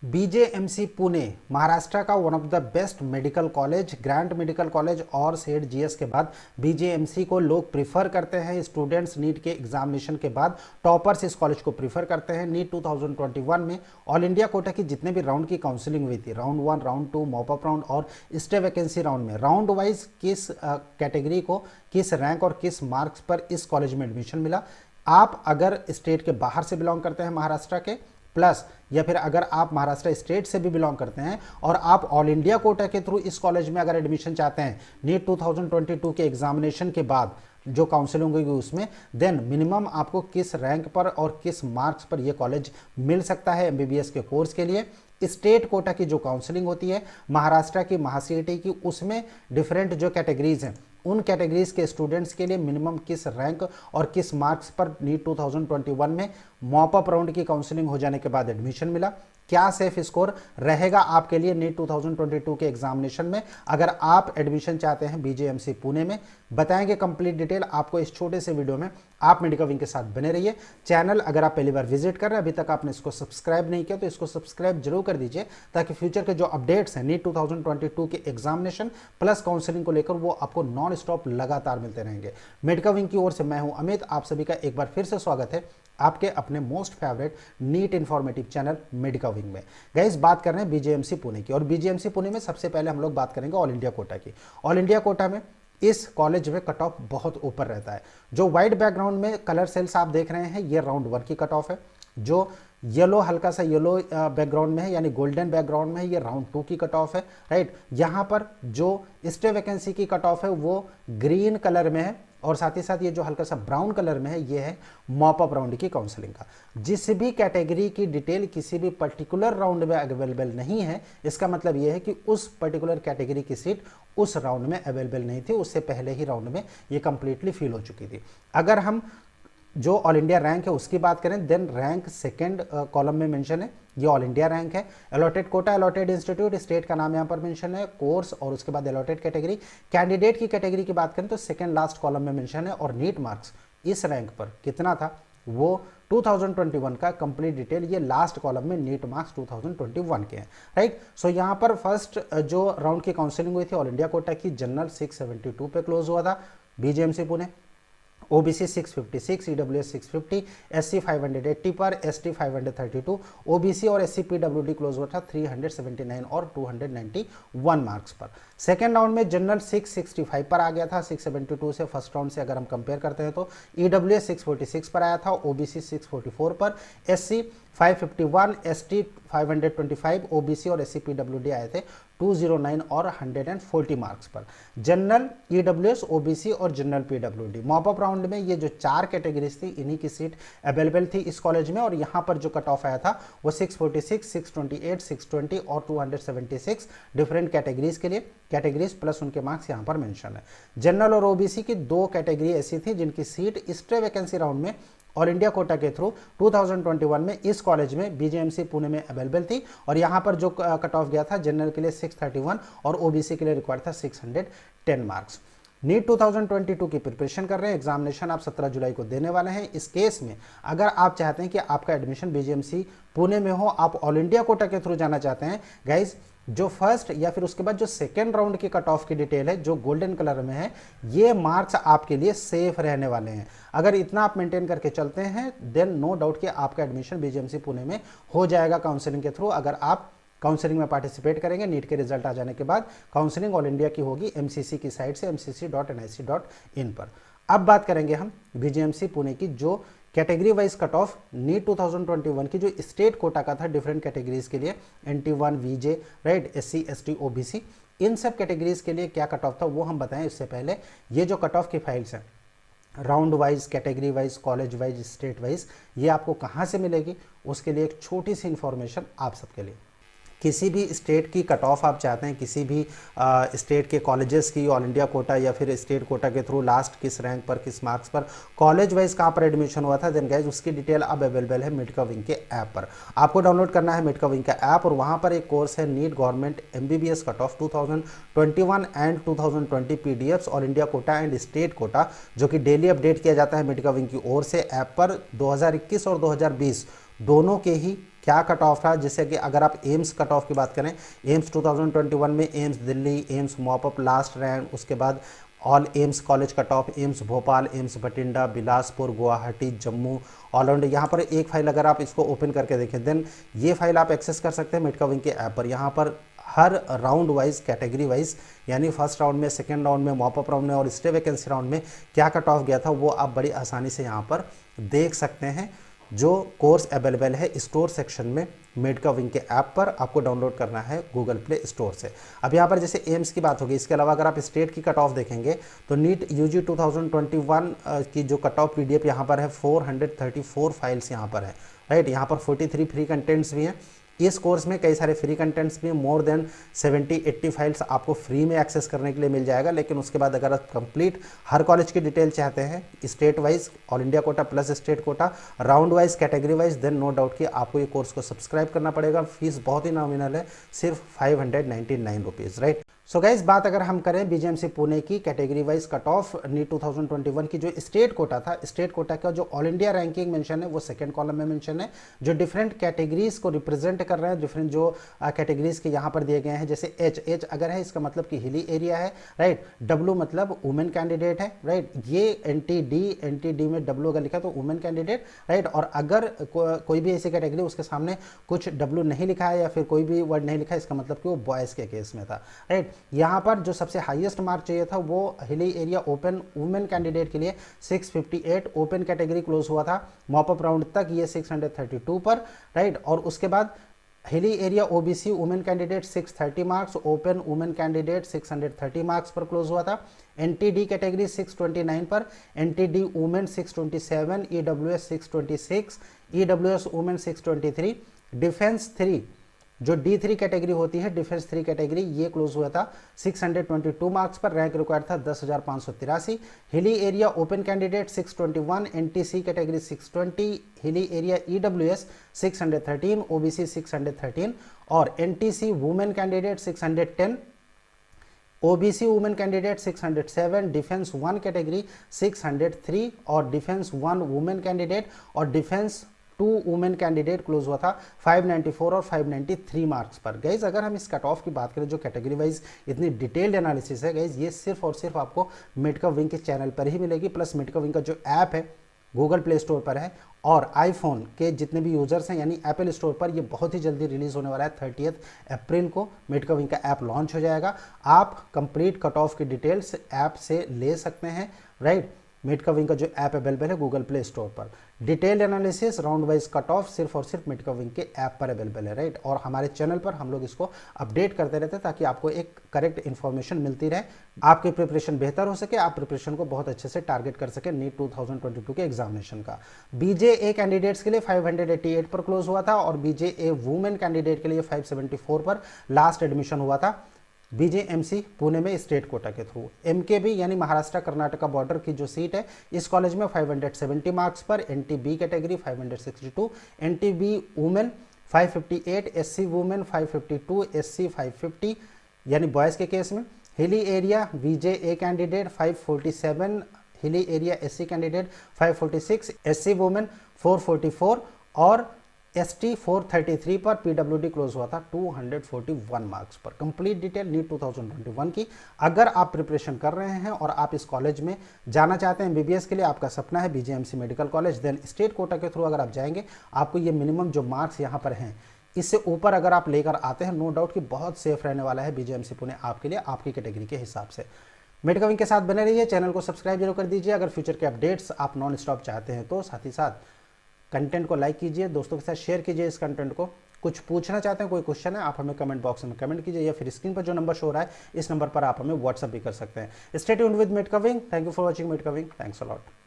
BJMC Pune Maharashtra का one of the best medical college, grant medical college और सेठ GS के बाद बीजेएमसी को लोग प्रिफर करते हैं। स्टूडेंट्स नीट के एग्जामिनेशन के बाद टॉपर्स इस कॉलेज को प्रिफर करते हैं। नीट 2021 में ऑल इंडिया कोटा की जितने भी राउंड की काउंसलिंग हुई थी, राउंड 1, राउंड 2, मॉपअप राउंड और स्टे वैकेंसी राउंड में राउंड वाइज किस कैटेगरी को किस रैंक और किस मार्क्स पर इस कॉलेज में एडमिशन मिला। आप अगर स्टेट के बाहर से बिलोंग करते हैं महाराष्ट्र के, प्लस या फिर अगर आप महाराष्ट्र स्टेट से भी बिलोंग करते हैं और आप ऑल इंडिया कोटा के थ्रू इस कॉलेज में अगर एडमिशन चाहते हैं नीट 2022 के एग्जामिनेशन के बाद जो काउंसलिंग होगी उसमें, देन मिनिमम आपको किस रैंक पर और किस मार्क्स पर यह कॉलेज मिल सकता है एमबीबीएस के कोर्स के लिए। स्टेट कोटा की जो काउंसलिंग होती है महाराष्ट्र की महासीईटी की, उसमें डिफरेंट जो कैटेगरीज हैं उन कैटेगरीज के स्टूडेंट्स के लिए मिनिमम किस रैंक और किस मार्क्स पर नीट 2021 में मॉपअप राउंड की काउंसलिंग हो जाने के बाद एडमिशन मिला, क्या सेफ स्कोर रहेगा आपके लिए नीट 2022 के एग्जामिनेशन में अगर आप एडमिशन चाहते हैं बीजेएमसी पुणे में। बताएंगे कंप्लीट डिटेल आपको इस छोटे से वीडियो में। आप मेडिका विंग के साथ बने रहिए। चैनल अगर आप पहली बार विजिट कर रहे हैं, अभी तक आपने इसको सब्सक्राइब नहीं किया तो इसको सब्सक्राइब जरूर कर दीजिए ताकि फ्यूचर के जो अपडेट्स हैं नीट 2022 के एग्जामिनेशन प्लस काउंसलिंग को लेकर वो आपको नॉन स्टॉप लगातार मिलते रहेंगे। मेडिका विंग की ओर से मैं हूं अमित, आप सभी का एक बार फिर से स्वागत है आपके अपने most favourite NEET informative channel Medica Wing में। गाइस, बात कर रहे हैं बीजेएमसी पुणे की, और बीजेएमसी पुणे में सबसे पहले हम लोग बात करेंगे ऑल इंडिया कोटा की। ऑल इंडिया कोटा में इस कॉलेज में कट ऑफ बहुत ऊपर रहता है। जो व्हाइट बैकग्राउंड में कलर सेल्स आप देख रहे हैं ये राउंड 1 की कट ऑफ है। जो येलो हल्का सा येलो बैकग्राउंड में है यानी गोल्डन बैकग्राउंड में है ये राउंड 2 की कट ऑफ है, राइट। यहाँ पर जो स्टे वैकेंसी की कट ऑफ है वो ग्रीन कलर में है और साथ ही साथ ये जो हल्का सा ब्राउन कलर में है ये है मॉपअप राउंड की काउंसलिंग का। जिस भी कैटेगरी की डिटेल किसी भी पर्टिकुलर राउंड में अवेलेबल नहीं है, इसका मतलब ये है कि उस पर्टिकुलर कैटेगरी की सीट उस राउंड में अवेलेबल नहीं थी, उससे पहले ही राउंड में ये कंप्लीटली फिल हो चुकी थी। अगर हम जो ऑल इंडिया रैंक है उसकी बात करें, देन रैंक सेकंड कॉलम में मेंशन है, ये ऑल इंडिया रैंक है। Allotted quota, allotted institute, state का नाम यहाँ पर मेंशन है, कोर्स और उसके बाद अलॉटेड कैटेगरी। कैंडिडेट की कैटेगरी की बात करें तो सेकंड लास्ट कॉलम में मेंशन है। और नीट मार्क्स इस रैंक पर कितना था वो 2021 का कंप्लीट डिटेल ये लास्ट कॉलम में नीट मार्क्स 2021 के हैं, राइट। सो यहाँ पर फर्स्ट जो राउंड की काउंसलिंग हुई थी ऑल इंडिया कोटा की, जनरल 672 पे क्लोज हुआ था BJMC Pune, OBC 656, EWS 650, SC 580 पर, एसटी 532, ओबीसी और एससी पीडब्ल्यूडी क्लोज हुआ था 379 और 291 मार्क्स पर। सेकेंड राउंड में जनरल 665 पर आ गया था 672 से। फर्स्ट राउंड से अगर हम कंपेयर करते हैं तो ईडब्ल्यूएस 646 पर आया था, ओबीसी 644 पर, एससी 551, एसटी 525, ओबीसी और एससी पीडब्ल्यूडी आए थे 209 और 140 मार्क्स पर। जनरल, ईडब्ल्यूएस, ओबीसी और जनरल पीडब्ल्यूडी मॉपअप राउंड में ये जो 4 कैटेगरीज थी इन्हीं की सीट अवेलेबल थी इस कॉलेज में। और यहाँ पर जो कट ऑफ आया था वो 646, 628, 620 और 276 डिफरेंट कैटेगरीज के लिए, कैटेगरीज प्लस उनके मार्क्स यहाँ पर मेंशन है। जनरल और ओबीसी की 2 कैटेगरी ऐसी थी जिनकी सीट स्टे वैकेंसी राउंड में ऑल इंडिया कोटा के थ्रू 2021 में इस कॉलेज में बीजेएमसी पुणे में अवेलेबल थी। और यहाँ पर जो कट ऑफ गया था जनरल के लिए 631 और ओबीसी के लिए रिक्वायर्ड था 610 मार्क्स। नीट 2022 की प्रिपरेशन कर रहे हैं, एग्जामिनेशन आप 17 जुलाई को देने वाले हैं। इस केस में अगर आप चाहते हैं कि आपका एडमिशन बीजेएमसी पुणे में हो, आप ऑल इंडिया कोटा के थ्रू जाना चाहते हैं, गाइज जो फर्स्ट या फिर उसके बाद जो सेकेंड राउंड की कट ऑफ की डिटेल है जो गोल्डन कलर में है, ये मार्क्स आपके लिए सेफ रहने वाले हैं। अगर इतना आप मेंटेन करके चलते हैं देन नो डाउट कि आपका एडमिशन बीजेएमसी पुणे में हो जाएगा काउंसलिंग के थ्रू। अगर आप काउंसलिंग में पार्टिसिपेट करेंगे, नीट के रिजल्ट आ जाने के बाद काउंसलिंग ऑल इंडिया की होगी एमसीसी की साइट से mcc.nic.in पर। अब बात करेंगे हम बीजेएमसी पुणे की जो category wise cut off NEET 2021 की जो स्टेट कोटा का था डिफरेंट कैटेगरीज के लिए, NT1, VJ, right, SC, ST, OBC, इन सब कैटेगरीज के लिए क्या कट ऑफ था वो हम बताएं। इससे पहले ये जो कट ऑफ की फाइल्स हैं round wise, category wise, college wise, state wise, ये आपको कहाँ से मिलेगी उसके लिए एक छोटी सी इंफॉर्मेशन आप सबके लिए। किसी भी स्टेट की कट ऑफ आप चाहते हैं, किसी भी स्टेट के कॉलेजेस की ऑल इंडिया कोटा या फिर स्टेट कोटा के थ्रू लास्ट किस रैंक पर किस मार्क्स पर कॉलेज वाइज कहाँ पर एडमिशन हुआ था, देन गाइज उसकी डिटेल अब अवेलेबल है मेडिका विंग के ऐप पर। आपको डाउनलोड करना है मेडिका विंग का ऐप और वहाँ पर एक कोर्स है NEET government MBBS cut off 2021 and 2020 PDFs all India quota and state quota, जो कि डेली अपडेट किया जाता है मेडिका विंग की ओर से ऐप पर। 2021 और 2020 दोनों के ही क्या कट ऑफ था, जैसे कि अगर आप एम्स कट ऑफ की बात करें, एम्स 2021 में AIIMS Delhi, AIIMS mop up last rank, उसके बाद all AIIMS college cut off, AIIMS Bhopal, AIIMS Bathinda, Bilaspur, Guwahati, Jammu, all India. यहाँ पर एक फाइल अगर आप इसको ओपन करके देखें, देन ये फाइल आप एक्सेस कर सकते हैं मेडका विंग के ऐप पर। यहाँ पर हर राउंड वाइज, कैटेगरी वाइज, यानी फर्स्ट राउंड में, सेकेंड राउंड में, मॉपअप राउंड में और स्टे वैकेंसी राउंड में क्या कट ऑफ गया था वो आप बड़ी आसानी से यहाँ पर देख सकते हैं। जो कोर्स अवेलेबल है स्टोर सेक्शन में मेडका विंग के ऐप पर, आपको डाउनलोड करना है गूगल प्ले स्टोर से। अब यहाँ पर जैसे एम्स की बात होगी, इसके अलावा अगर आप स्टेट की कट ऑफ देखेंगे तो नीट यूजी 2021 की जो कट ऑफ पीडीएफ यहाँ पर है 434 फाइल्स यहाँ पर है, राइट। यहाँ पर 43 फ्री कंटेंट्स भी हैं। इस कोर्स में कई सारे फ्री कंटेंट्स भी, मोर देन 70-80 फाइल्स आपको फ्री में एक्सेस करने के लिए मिल जाएगा। लेकिन उसके बाद अगर आप कंप्लीट हर कॉलेज की डिटेल चाहते हैं, state wise, all India quota plus state quota, round wise, category wise, then no doubt कि आपको ये कोर्स को सब्सक्राइब करना पड़ेगा। फीस बहुत ही नॉमिनल है, सिर्फ 599 रुपीज़, राइट। सो गाइस, बात अगर हम करें बीजेएमसी पुणे की category wise cut off NEET 2021 की, जो स्टेट कोटा था, स्टेट कोटा का जो ऑल इंडिया रैंकिंग मेंशन है वो सेकंड कॉलम में मेंशन है। जो डिफरेंट कैटेगरीज को रिप्रेजेंट कर रहे हैं, डिफरेंट जो कैटेगरीज के यहाँ पर दिए गए हैं, जैसे एच अगर है इसका मतलब कि हिली एरिया है, राइट। डब्ल्यू मतलब वुमेन कैंडिडेट है, राइट। ये एनटीडी में डब्ल्यू अगर लिखा तो वुमेन कैंडिडेट, राइट। और अगर कोई भी ऐसी कैटेगरी उसके सामने कुछ डब्ल्यू नहीं लिखा है या फिर कोई भी वर्ड नहीं लिखा है, इसका मतलब कि वो बॉयज़ के केस में था, राइट। यहाँ पर जो सबसे हाईएस्ट मार्क चाहिए था वो hilly area open women candidate के लिए 658, ओपन कैटेगरी क्लोज हुआ था मॉपअप राउंड तक, ये 632 पर, राइट। और उसके बाद hilly area OBC women candidate 630 marks, open women candidate 630 marks पर क्लोज हुआ था। एनटीडी कैटेगरी 629 पर, NTD women 627, EWS 626, EWS women 623, defence 3 जो D3 कैटेगरी होती है, डिफेंस 3 कैटेगरी, ये क्लोज हुआ था 622 मार्क्स पर, रैंक रिक्वायर्ड था 10,583। Hilly area open candidate 621, NTC category 620, hilly area EWS 613, OBC 613 और NTC women candidate 610, OBC women candidate 607, defence 1 category 603 और डिफेंस 1 वुमेन कैंडिडेट और डिफेंस 2 वुमेन कैंडिडेट क्लोज हुआ था 594 और 593 मार्क्स पर। गाइज अगर हम इस कट ऑफ की बात करें, जो कैटेगरी वाइज इतनी डिटेल्ड एनालिसिस है गाइज, ये सिर्फ और सिर्फ आपको मेडका विंग के चैनल पर ही मिलेगी। प्लस मेडका विंग का जो ऐप है गूगल प्ले स्टोर पर है और आईफोन के जितने भी यूजर्स हैं यानी एप्पल स्टोर पर, ये बहुत ही जल्दी रिलीज होने वाला है। 30 अप्रैल को मेडका विंग का ऐप लॉन्च हो जाएगा। आप कंप्लीट कट ऑफ की डिटेल्स ऐप से ले सकते हैं, राइट। मेडका विंग का जो ऐप अवेलेबल है गूगल प्ले स्टोर पर, detail analysis, round wise cut of सिर्फ और सिर्फ मेडका विंग के ऐप पर अवेलेबल है, राइट। और हमारे चैनल पर हम लोग इसको अपडेट करते रहते हैं ताकि आपको एक करेक्ट इन्फॉर्मेशन मिलती रहे, आपकी प्रिपरेशन बेहतर हो सके, आप प्रिपरेशन को बहुत अच्छे से टारगेट कर सके नीट 2022 के एग्जामिनेशन का। बीजेए कैंडिडेट्स के लिए 588 पर क्लोज हुआ था और बीजेए वुमेन कैंडिडेट के लिए 574 पर लास्ट एडमिशन हुआ था बीजेएमसी पुणे में स्टेट कोटा के थ्रू। एमकेबी यानी महाराष्ट्र कर्नाटका बॉर्डर की जो सीट है इस कॉलेज में 570 मार्क्स पर, NTB category 562, NTB women 558, SC women 552, SC 550 यानी बॉयज़ के केस में। Hilly area बीजेए candidate 547, hilly area SC candidate 546, SC women 444 और एसटी 433 पर। पीडब्ल्यूडी क्लोज हुआ था 241 मार्क्स पर। कंप्लीट डिटेल नीट 2021 की। अगर आप प्रिपरेशन कर रहे हैं और आप इस कॉलेज में जाना चाहते हैं एमबीबीएस के लिए, आपका सपना है BJMC medical college, then state quota के थ्रू अगर आप जाएंगे, आपको ये मिनिमम जो मार्क्स यहाँ पर हैं इससे ऊपर अगर आप लेकर आते हैं, नो डाउट कि बहुत सेफ रहने वाला है बीजेएमसी पुणे आपके लिए, आपकी कैटेगरी के हिसाब से। मेडका विंग के साथ बने रहिए, चैनल को सब्सक्राइब जरूर कर दीजिए। अगर फ्यूचर के अपडेट्स आप नॉन स्टॉप चाहते हैं तो साथ ही साथ कंटेंट को लाइक कीजिए, दोस्तों के साथ शेयर कीजिए इस कंटेंट को। कुछ पूछना चाहते हैं, कोई क्वेश्चन है, आप हमें कमेंट बॉक्स में कमेंट कीजिए या फिर स्क्रीन पर जो नंबर शो हो रहा है इस नंबर पर आप हमें व्हाट्सअप भी कर सकते हैं। Stay tuned with medical wing. Thank you for watching medical wing. Thanks a lot.